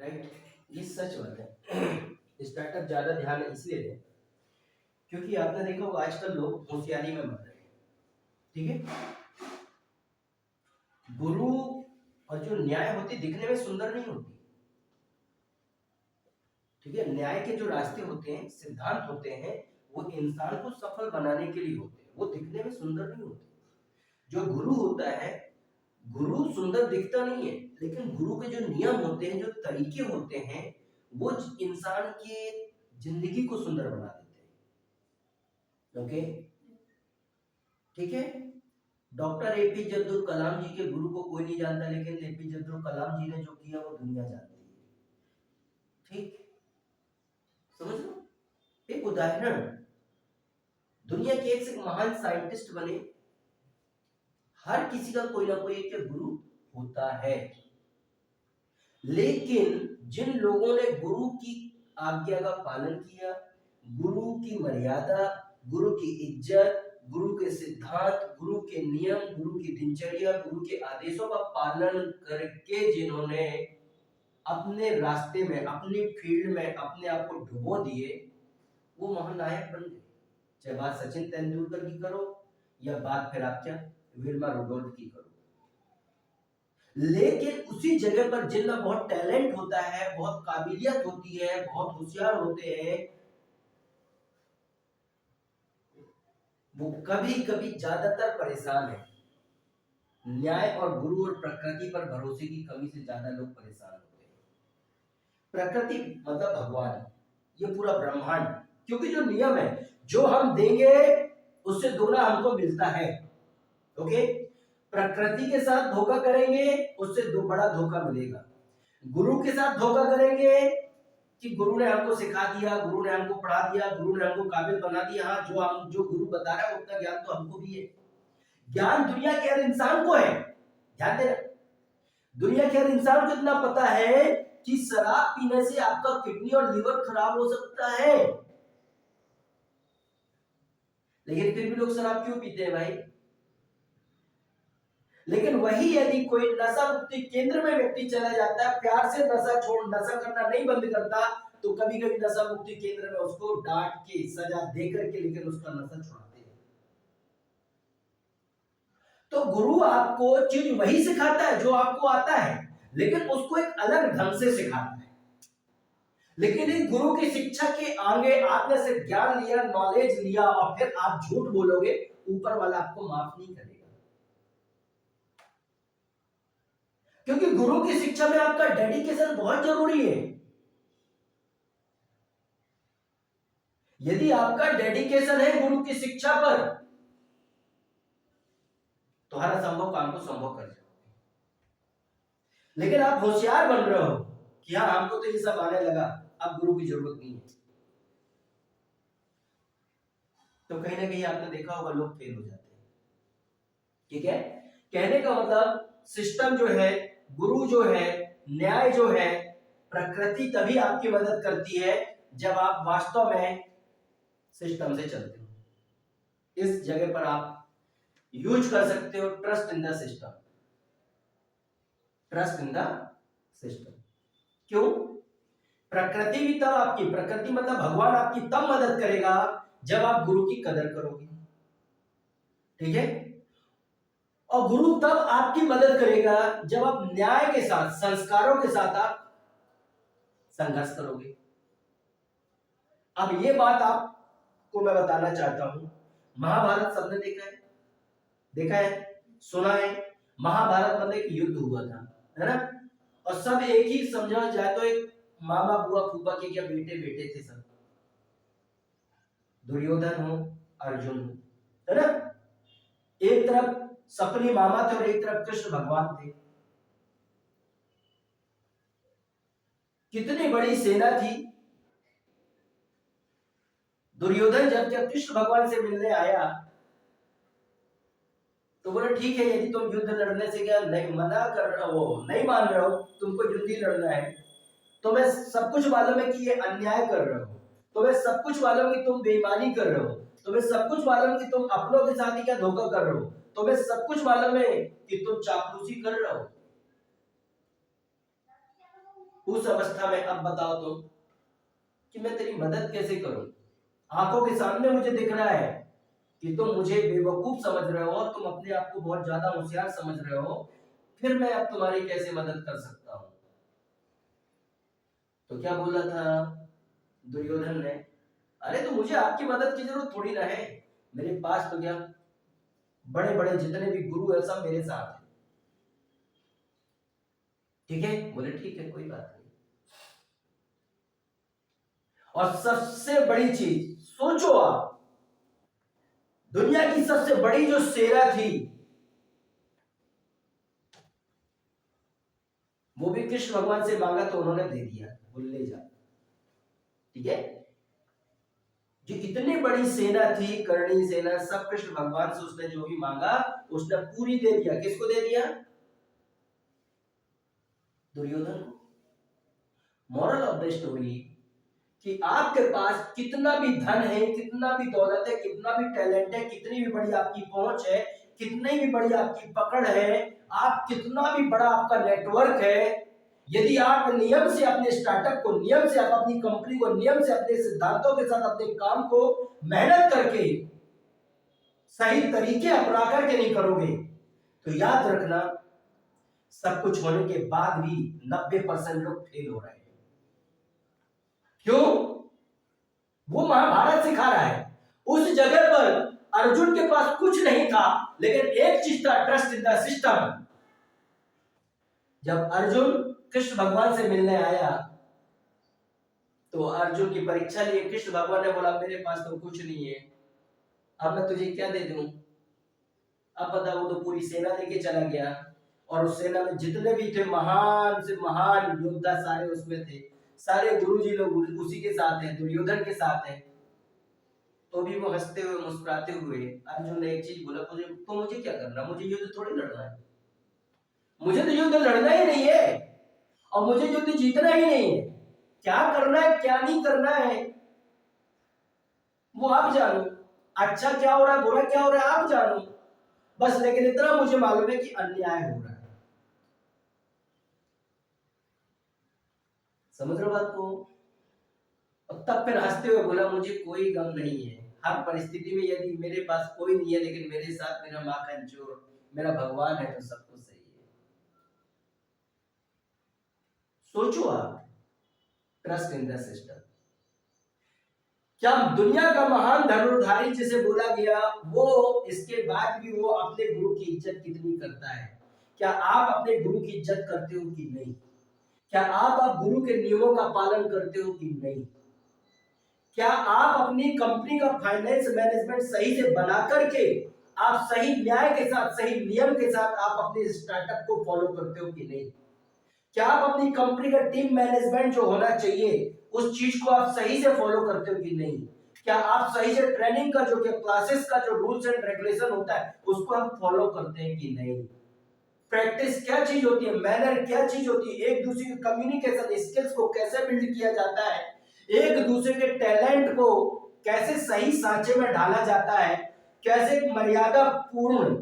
Right, ये सच बात है। स्टार्टअप ज्यादा ध्यान इसलिए दें क्योंकि आपने देखा होगा आजकल लोग होशियारी में मर रहे हैं। ठीक है, गुरु और जो न्याय होती दिखने में सुंदर नहीं होती। ठीक है, न्याय के जो रास्ते होते हैं, सिद्धांत होते हैं, वो इंसान को सफल बनाने के लिए होते हैं, वो दिखने में सुंदर नहीं होते। जो गुरु होता है, गुरु सुंदर दिखता नहीं है, लेकिन गुरु के जो नियम होते हैं, जो तरीके होते हैं, वो इंसान की जिंदगी को सुंदर बना देते हैं। ओके, ठीक है। डॉक्टर एपीजे अब्दुल कलाम जी के गुरु को कोई नहीं जानता, लेकिन एपीजे अब्दुल कलाम जी ने जो किया वो दुनिया जानती है। ठीक, समझ लो, एक उदाहरण, दुनिया के एक से एक महान साइंटिस्ट बने, हर किसी का कोई ना कोई एक गुरु होता है, लेकिन जिन लोगों ने गुरु की आज्ञा का पालन किया, गुरु की मर्यादा, गुरु की इज्जत, गुरु के सिद्धांत, गुरु के नियम, गुरु की दिनचर्या, गुरु के आदेशों का पालन करके जिन्होंने अपने रास्ते में, अपनी फील्ड में अपने आप को डुबो दिए, वो महानायक बन गए। चाहे बात सचिन तेंदुलकर की करो या बात फिर आप क्या विल्मा रुडोल्फ की करो, लेकिन उसी जगह पर जिनका बहुत टैलेंट होता है, बहुत काबिलियत होती है, बहुत होशियार होते हैं, वो कभी कभी ज्यादातर परेशान है। न्याय और गुरु और प्रकृति पर भरोसे की कमी से ज्यादा लोग परेशान होते हैं। प्रकृति मतलब भगवान, ये पूरा ब्रह्मांड, क्योंकि जो नियम है, जो हम देंगे उससे दोगुना हमको मिलता है। ओके, प्रकृति के साथ धोखा करेंगे उससे दो बड़ा धोखा मिलेगा। गुरु के साथ धोखा करेंगे कि गुरु ने हमको सिखा दिया, गुरु ने हमको पढ़ा दिया, गुरु ने हमको काबिल बना दिया। हाँ, जो गुरु बता रहा है उतना ज्ञान तो हमको भी है। ज्ञान दुनिया के हर इंसान को है, ध्यान देना, दुनिया के हर इंसान को इतना पता है कि शराब पीने से आपका किडनी और लीवर खराब हो सकता है, लेकिन फिर भी लोग शराब क्यों पीते हैं भाई? लेकिन वही यदि कोई नशा मुक्ति केंद्र में व्यक्ति चला जाता है, प्यार से नशा करना नहीं बंद करता, तो कभी कभी नशा मुक्ति केंद्र में उसको डांट के सजा दे करके लेकिन उसका नशा छुड़ाते हैं। तो गुरु आपको चीज वही सिखाता है जो आपको आता है, लेकिन उसको एक अलग ढंग से सिखाता है। लेकिन इस गुरु की शिक्षा के आगे आपने से ज्ञान लिया, नॉलेज लिया, और फिर आप झूठ बोलोगे, ऊपर वाला आपको माफ नहीं करेगा, क्योंकि गुरु की शिक्षा में आपका डेडिकेशन बहुत जरूरी है। यदि आपका डेडिकेशन है गुरु की शिक्षा पर, तो हर असंभव काम को संभव कर जाओगे। लेकिन आप होशियार बन रहे हो कि हाँ हमको तो ये सब आने लगा, अब गुरु की जरूरत नहीं है, तो कहीं ना कहीं आपने देखा होगा लोग फेल हो जाते हैं। ठीक है, कहने का मतलब सिस्टम जो है, गुरु जो है, न्याय जो है, प्रकृति तभी आपकी मदद करती है जब आप वास्तव में सिस्टम से चलते हो। इस जगह पर आप यूज कर सकते हो trust in the system, trust in the system. क्यों? प्रकृति भी तब आपकी, प्रकृति मतलब भगवान आपकी तब मदद करेगा जब आप गुरु की कदर करोगे। ठीक है, और गुरु तब आपकी मदद करेगा जब आप न्याय के साथ, संस्कारों के साथ आप संघर्ष करोगे। अब ये बात आपको मैं बताना चाहता हूं, महाभारत सबने देखा है, सुना है। महाभारत मतलब एक युद्ध हुआ था, है ना, और सब एक ही समझा जाए तो एक मामा बुआ फूफा के क्या बेटे थे सब, दुर्योधन हो, अर्जुन हो, है ना। एक तरफ सपनी मामा थे और एक तरफ कृष्ण भगवान थे। कितनी बड़ी सेना थी। दुर्योधन जब कृष्ण भगवान से मिलने आया तो बोले ठीक है, यदि तुम युद्ध लड़ने से क्या नहीं मना कर रहे हो, नहीं मान रहे हो, तुमको युद्ध ही लड़ना है, तो मैं सब कुछ मालूम है कि ये अन्याय कर रहे हो, तो मैं सब कुछ मालूम कि तुम बेईमानी कर रहे हो, तो मैं सब कुछ मालूम कि तुम अपनों के साथ ही क्या धोखा कर रहे हो, तो मैं सब कुछ मालूम है कि तुम चापलूसी कर रहे हो। उस अवस्था में अब बताओ तुम कि मैं तेरी मदद कैसे करूं? आंखों के सामने मुझे दिख रहा है कि तुम मुझे बेवकूफ समझ रहे हो, तुम अपने आप को बहुत ज्यादा होशियार समझ रहे हो, फिर मैं अब तुम्हारी कैसे मदद कर सकता हूं? तो क्या बोला था दुर्योधन ने? अरे तो मुझे आपकी मदद की जरूरत थोड़ी ना है, मेरे पास तो क्या बड़े बड़े जितने भी गुरु है सब मेरे साथ है। ठीक है, बोले ठीक है कोई बात नहीं। और सबसे बड़ी चीज सोचो आप, दुनिया की सबसे बड़ी जो सेना थी वो भी कृष्ण भगवान से मांगा तो उन्होंने दे दिया, बोल ले जा। ठीक है, जो इतनी बड़ी सेना थी करणी सेना, सब कृष्ण भगवान से उसने जो भी मांगा उसने पूरी दे दिया। किसको दे दिया? दुर्योधन को। मॉरल ऑफ द स्टोरी कि आपके पास कितना भी धन है, कितना भी दौलत है, कितना भी टैलेंट है, कितनी भी बड़ी आपकी पहुंच है, कितनी भी बड़ी आपकी पकड़ है, आप कितना भी बड़ा आपका नेटवर्क है, यदि आप नियम से अपने स्टार्टअप को, नियम से आप अपनी कंपनी को, नियम से अपने सिद्धांतों के साथ अपने काम को मेहनत करके सही तरीके अपना करके नहीं करोगे तो याद रखना सब कुछ होने के बाद भी 90% लोग फेल हो रहे हैं। क्यों? वो महाभारत सिखा रहा है। उस जगह पर अर्जुन के पास कुछ नहीं था, लेकिन एक चीज था, ट्रस्ट इन द सिस्टम। जब अर्जुन कृष्ण भगवान से मिलने आया तो अर्जुन की परीक्षा लिए, कृष्ण भगवान ने बोला मेरे पास तो कुछ नहीं है, अब मैं तुझे क्या दे दूं? अब बता, वो तो पूरी सेना लेके चला गया और उस सेना में जितने भी थे महान से महान योद्धा सारे उसमें थे, सारे गुरुजी लोग उसी के साथ हैं, दुर्योधन के साथ हैं। तो भी वो हंसते हुए मुस्कुराते हुए अर्जुन ने एक चीज बोला, मुझे तो मुझे क्या करना, मुझे युद्ध थोड़ी लड़ना है, मुझे तो युद्ध लड़ना ही नहीं है और मुझे युद्ध जीतना ही नहीं है। क्या करना है क्या नहीं करना है वो आप जानो, अच्छा क्या हो रहा है बुरा क्या हो रहा है आप जानो, बस लेकिन इतना मुझे मालूम है कि अन्याय हो रहा है। समझ रहे हो बात को? और तब फिर हंसते हुए बोला मुझे कोई गम नहीं है, हर परिस्थिति में यदि मेरे पास कोई नहीं है लेकिन मेरे साथ मेरा माखन चोर मेरा भगवान है तो सब कुछ सही है। सोचो आप, ट्रस्ट इन द सिस्टम। क्या दुनिया का महान धनुर्धारी जिसे बोला गया, वो इसके बाद भी वो अपने गुरु की इज्जत कितनी करता है? क्या आप अपने गुरु की इज्जत करते हो कि नहीं? क्या आप गुरु के नियमों का पालन करते हो कि नहीं? क्या आप अपनी कंपनी का फाइनेंस मैनेजमेंट सही से बना करके आप सही न्याय के साथ, सही नियम के साथ आप अपने स्टार्टअप को फॉलो करते हो कि नहीं? क्या आप अपनी कंपनी का टीम मैनेजमेंट जो होना चाहिए उस चीज को आप सही से फॉलो करते हो कि नहीं? क्या आप सही से ट्रेनिंग का जो क्लासेस का जो रूल्स एंड रेगुलेशन होता है उसको हम फॉलो करते हैं कि नहीं? प्रैक्टिस क्या चीज होती है, मैनर क्या चीज होती है, एक दूसरे के कम्युनिकेशन स्किल्स को कैसे बिल्ड किया जाता है, एक दूसरे के टैलेंट को कैसे सही सांचे में ढाला जाता है, कैसे मर्यादा पूर्ण,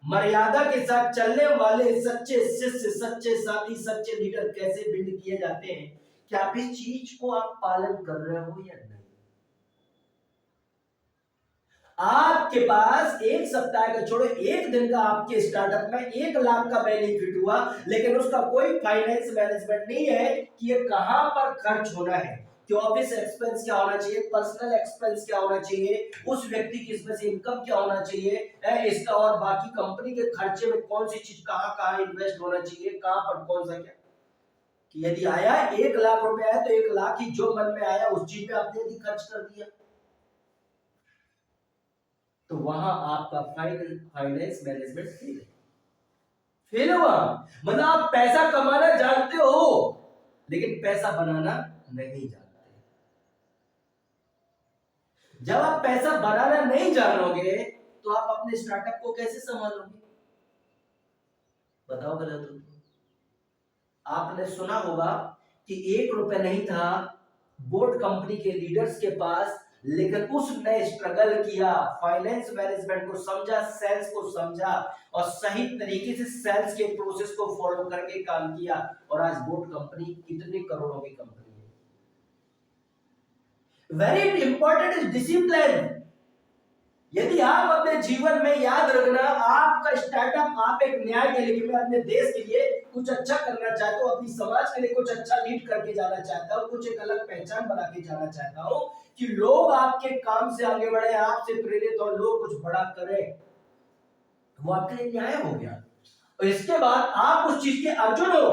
मर्यादा के साथ चलने वाले सच्चे शिष्य, सच्चे साथी, सच्चे लीडर कैसे बिल्ड किए जाते हैं, क्या आप इस चीज को आप पालन कर रहे हो या नहीं? आपके पास एक सप्ताह का छोड़ो, एक दिन का आपके स्टार्टअप में 1 लाख का बेनिफिट हुआ, लेकिन उसका कोई फाइनेंस मैनेजमेंट नहीं है कि ये कहां पर खर्च होना है, कि ऑफिस एक्सपेंस क्या होना चाहिए, पर्सनल एक्सपेंस क्या होना चाहिए, उस व्यक्ति की इसमें से इनकम क्या होना चाहिए, इसका और बाकी कंपनी के खर्चे में कौन सी चीज कहां कहां इन्वेस्ट होना चाहिए, कहां पर कौन सा क्या। कि यदि आया 1 लाख रुपए आया तो 1 लाख ही जो मन में आया उस चीज पे आपने यदि खर्च कर दिया तो वहां आपका फाइनेंस मैनेजमेंट फेल है, फेल हुआ। मतलब आप पैसा कमाना जानते हो लेकिन पैसा बनाना नहीं जानते। जब आप पैसा बनाना नहीं जानोगे तो आप अपने स्टार्टअप को कैसे संभालोगे? बताओ गलत हो? आपने सुना होगा कि 1 रुपए नहीं था बोट कंपनी के लीडर्स के पास लेकिन उसने स्ट्रगल किया, फाइनेंस मैनेजमेंट को समझा, सेल्स को समझा और सही तरीके से सेल्स के प्रोसेस को फॉलो करके काम किया और आज बोट कंपनी कितने करोड़ों की कंपनी है। Very important is discipline. यदि आप अपने जीवन में याद रखना, आपका स्टार्टअप, आप एक न्याय के लिए, मैं अपने देश के लिए कुछ अच्छा करना चाहता हूँ, अपनी समाज के लिए कुछ अच्छा लीड करके जाना चाहता हूँ, कुछ एक अलग पहचान बना के जाना चाहता हूँ कि लोग आपके काम से आगे बढ़े, आपसे प्रेरित और लोग कुछ बड़ा करें, वो आपके लिए न्याय हो गया। और इसके बाद आप उस चीज के अर्जुन हो।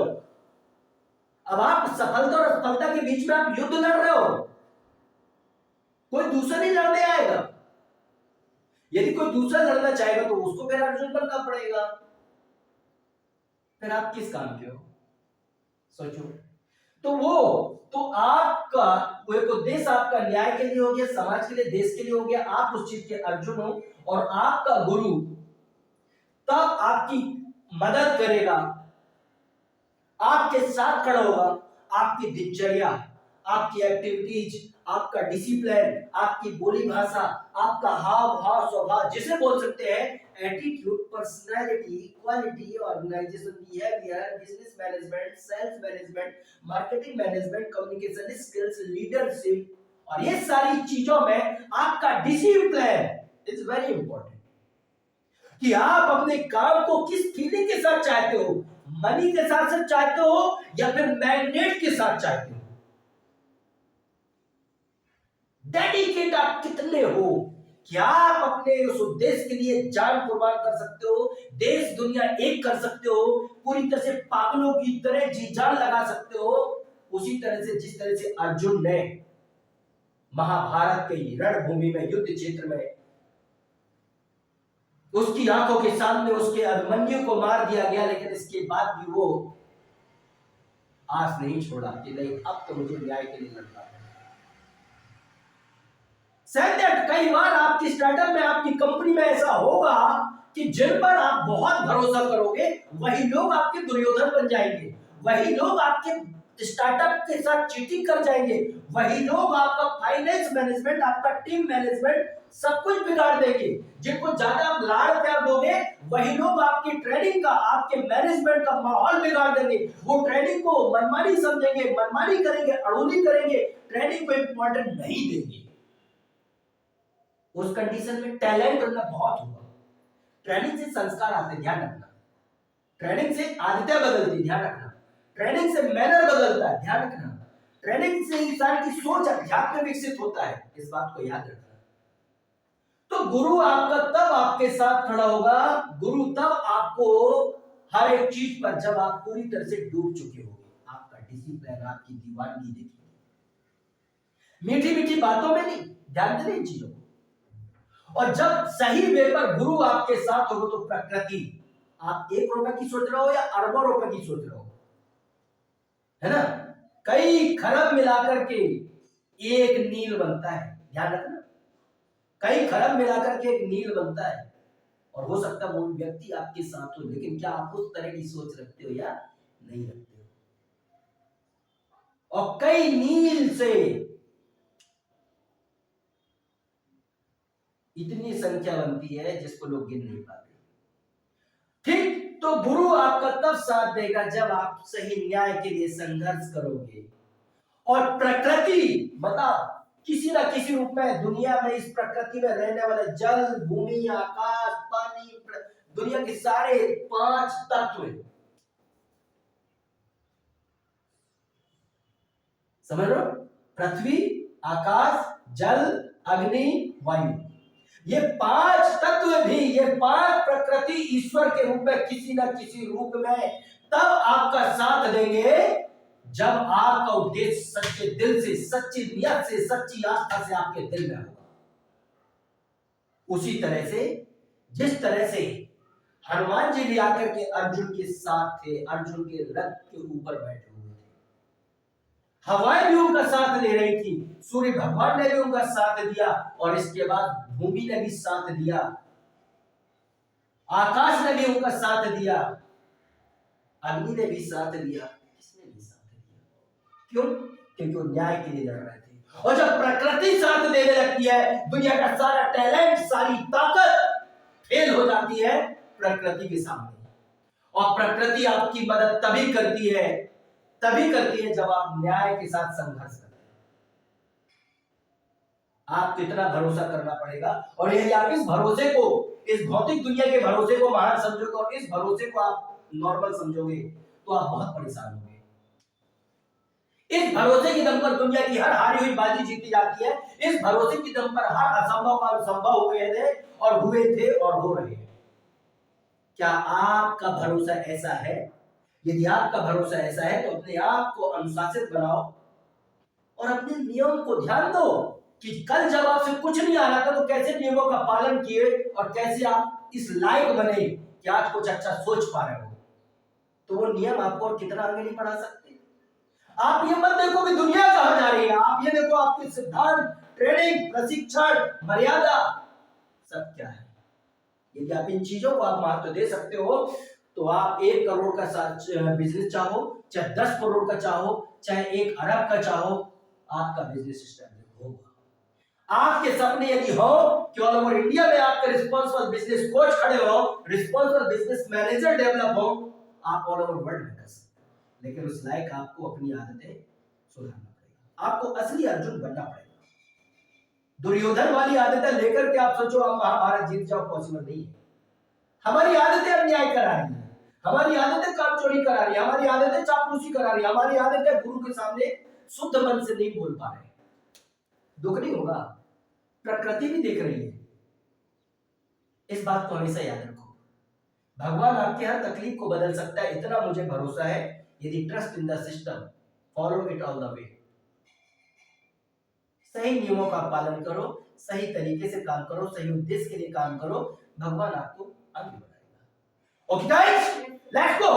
अब आप सफलता और असफलता के बीच में आप युद्ध लड़ रहे हो, कोई दूसरा नहीं लड़ने आएगा। यदि कोई दूसरा लड़ना चाहेगा तो उसको फिर अर्जुन बनना पड़ेगा, फिर आप किस काम के हो, सोचो। तो आपका वो एक उद्देश्य आपका न्याय के लिए हो गया, समाज के लिए, देश के लिए हो गया, आप उस चीज के अर्जुन हो। और आपका गुरु तब आपकी मदद करेगा, आपके साथ खड़ा होगा, आपकी दिनचर्या, आपकी एक्टिविटीज, आपका डिसिप्लिन, आपकी बोली भाषा, आपका हाव भाव, स्वभाव, जिसे बोल सकते हैं attitude, personality, quality, organisation behaviour, business management, sales management, marketing management, communication skills, leadership, और ये सारी चीजों में आपका डिसिप्लिन इज वेरी इंपॉर्टेंट। कि आप अपने काम को किस फीलिंग के साथ चाहते हो, मनी के साथ चाहते हो या फिर मैग्नेट के साथ चाहते हो, डेडिकेट आप कितने हो, क्या आप अपने उस उद्देश्य के लिए जान कुर्बान कर सकते हो, देश दुनिया एक कर सकते हो, पूरी तरह से पागलों की तरह जी जान लगा सकते हो, उसी तरह से जिस तरह से अर्जुन ने महाभारत के रणभूमि में, युद्ध क्षेत्र में, उसकी आंखों के सामने उसके अभिमन्यु को मार दिया गया, लेकिन इसके बाद भी वो आस नहीं छोड़ा कि नहीं, अब तो मुझे न्याय के लिए लड़ना है। कई बार आपकी स्टार्टअप में, आपकी कंपनी में ऐसा होगा कि जिन पर आप बहुत भरोसा करोगे वही लोग आपके दुर्योधन बन जाएंगे, वही लोग आपके स्टार्टअप के साथ चीटिंग कर जाएंगे, वही लोग आपका फाइनेंस मैनेजमेंट, आपका टीम मैनेजमेंट सब कुछ बिगाड़ देंगे। जिनको ज्यादा आप लाड़ प्यार दोगे वही लोग आपकी ट्रेनिंग का, आपके मैनेजमेंट का माहौल बिगाड़ देंगे। वो ट्रेनिंग को मनमानी समझेंगे, मनमानी करेंगे, अड़ोली करेंगे, ट्रेनिंग को इंपॉर्टेंट नहीं देंगे। उस कंडीशन में टैलेंट होना बहुत होगा। ट्रेनिंग से संस्कार आते, ध्यान रखना। ट्रेनिंग से आदतें बदलती, ध्यान रखना। ट्रेनिंग से मैनर बदलता है, ध्यान रखना। ट्रेनिंग से इंसान की सोच, अध्यात्म विकसित होता है, इस बात को याद रखना। तो गुरु आपका तब आपके साथ खड़ा होगा, गुरु तब आपको हर एक चीज पर, जब आप पूरी तरह से डूब चुके होंगे, आपका डिसिप्लिन, आपकी दीवानगी देखिए, मीठी मीठी बातों में नहीं, ध्यान देना इन चीजों को। और जब सही वे पर गुरु आपके साथ होगा तो प्रकृति, आप 1 रुपए की सोच रहे हो या अरबों रुपए की सोच रहे हो, है ना, कई खरब मिलाकर के एक नील बनता है, ध्यान रखना। कई खरब मिलाकर के एक नील बनता है, और हो सकता है वो व्यक्ति आपके साथ हो, लेकिन क्या आप उस तरह की सोच रखते हो या नहीं रखते हो। और कई नील से इतनी संख्या बनती है जिसको लोग गिन नहीं पाते। ठीक, तो गुरु आपका तब साथ देगा जब आप सही न्याय के लिए संघर्ष करोगे। और प्रकृति, मतलब किसी ना किसी रूप में दुनिया में, इस प्रकृति में रहने वाले जल, भूमि, आकाश, पानी, दुनिया के सारे 5 तत्व, समझ लो, पृथ्वी, आकाश, जल, अग्नि, वायु, ये 5 तत्व भी, ये 5 प्रकृति ईश्वर के रूप में किसी ना किसी रूप में तब आपका साथ देंगे जब आपका उद्देश्य सच्चे दिल से, सच्ची नियत से, सच्ची आस्था से आपके दिल में होगा। उसी तरह से, जिस तरह से हनुमान जी भी आकर के अर्जुन के साथ थे, अर्जुन के रथ के ऊपर बैठे हुए थे, हवाएं भी उनका साथ दे रही थी, सूर्य भगवान ने भी उनका साथ दिया, और इसके बाद भूमि ने भी साथ दिया, आकाश ने भी उनका साथ दिया, अग्नि ने भी साथ दिया, किसने भी साथ दिया। क्यों? क्योंकि वो न्याय के लिए लड़ रहे थे। और जब प्रकृति साथ देने लगती है, दुनिया का सारा टैलेंट, सारी ताकत फेल हो जाती है प्रकृति के सामने। और प्रकृति आपकी मदद तभी करती है जब आप न्याय के साथ संघर्ष करते हैं। आपको इतना भरोसा करना पड़ेगा, और यदि आप इस भरोसे को, इस भौतिक दुनिया के भरोसे को महान समझोगे और इस भरोसे को आप नॉर्मल समझोगे तो आप बहुत परेशान होंगे। इस भरोसे के दम पर दुनिया की हर हारी हुई बाजी जीती जाती है। इस भरोसे के दम पर हर असंभव का संभव हुए थे और हो रहे हैं। क्या आपका भरोसा ऐसा है? यदि आपका भरोसा ऐसा है तो अपने आप को अनुशासित बनाओ और अपने नियम को ध्यान दो कि कल जब आपसे कुछ नहीं आ रहा था तो कैसे नियमों का पालन किए और कैसे आप इस लायक बने कि आज कुछ अच्छा सोच पा रहे हो। तो वो नियम आपको और कितना आगे नहीं बढ़ा सकते। आप ये मत देखो कि दुनिया कहां जा रही है, आप ये देखो आपके सिद्धांत, ट्रेनिंग, प्रशिक्षण, मर्यादा सब क्या है। यदि आप इन चीजों को आप महत्व दे सकते हो तो आप 1 करोड़ का बिजनेस चाहो, चाहे 10 करोड़ का चाहो, चाहे 1 अरब का चाहो, आपका बिजनेस स्टैब्लिश होगा। आपके सपने यदि हो कि ऑल ओवर इंडिया में आपका रिस्पॉन्सिबल बिजनेस कोच खड़े हो, रिस्पॉन्सिबल बिजनेस मैनेजर डेवलप हो, आप ऑल ओवर वर्ल्ड में कर सकते। लेकिन उस लायक आपको अपनी आदतें सुधारना पड़ेगा, आपको असली अर्जुन बनना पड़ेगा। दुर्योधन वाली आदतें लेकर के आप सोचो आप महाभारत जीत जाओ, पॉसिबल नहीं है। हमारी आदतें अन्याय करा रही है, हमारी आदतें काम चोरी करा रही है, हमारी आदतें चापलूसी करा रही है, हमारी आदतें गुरु के सामने शुद्ध मन से नहीं बोल पा रहे। दुख नहीं होगा, प्रकृति भी देख रही है। इस बात को हमेशा याद रखो, भगवान आपकी हर तकलीफ को बदल सकता है, इतना मुझे भरोसा है। यदि trust in the system, follow it all the way. सही नियमों का पालन करो, सही तरीके से काम करो, सही उद्देश्य के लिए काम करो, भगवान आपको आगे बढ़ाएगा। Okay guys, let's go.